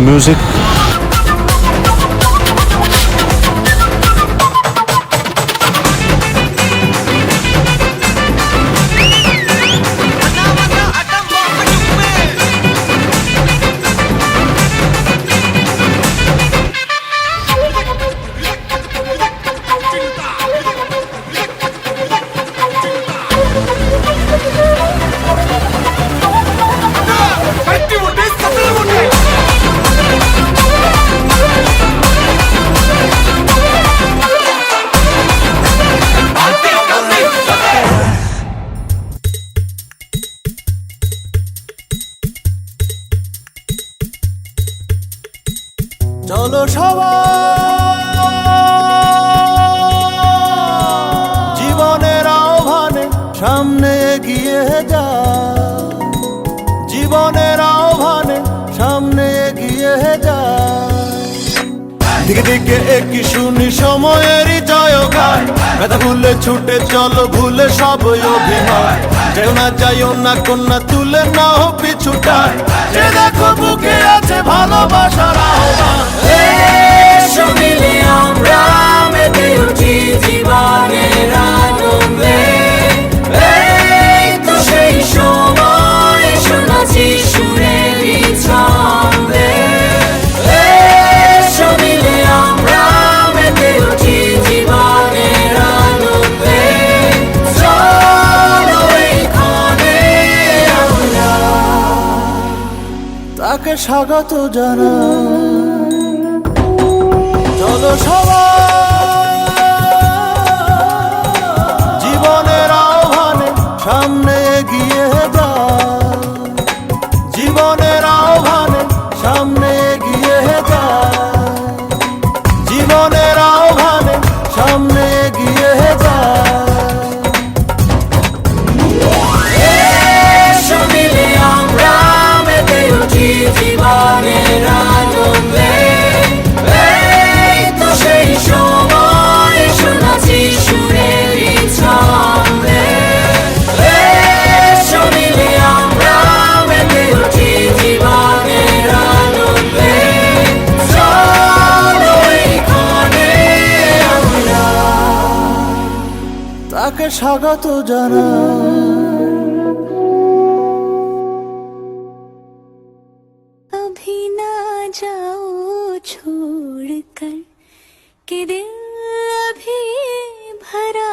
music. চলো সবাই জীবনের আহ্বানে সামনে এগিয়ে যা, জীবনের আহ্বানে সামনে এগিয়ে যা। দিকে দিকে একই শুনি সময়েরই জয়গান, ব্যথা ভুলে ছুটে চলো ভুলে সব অভিমান। যাইও না কন্যা তুলে নাও পিছুটান, যে দেখো বুকে আছে ভালোবাসার আহ্বান। এসো মিলে আমরা মেতে উঠি জীবনের আনন্দে, এই তো সেই সময় শোনাচ্ছি সুরেরই ছন্দে। এসো মিলে আমরা মেতে উঠি জীবনের আনন্দে, চলো এইখানে আমরা তাকে স্বাগত জানাই। চলো সবাই জীবনের আহ্বানে সামনে এগিয়ে যা, জীবনের আহ্বানে সামনে এগিয়ে যা, জীবনের আহ্বানে সামনে এগিয়ে যা। এসো মিলে আমরা মেতে উঠি জীবনের আনন্দে, এই তো সেই সময় শোনাচ্ছি সুরেরই ছন্দে। এসো মিলে আমরা মেতে উঠি জীবনের আনন্দে, চলো এইখানে আমরা তাকে স্বাগত জানাই। अभी ना जाओ छोड़ कर, कि दिल अभी भरा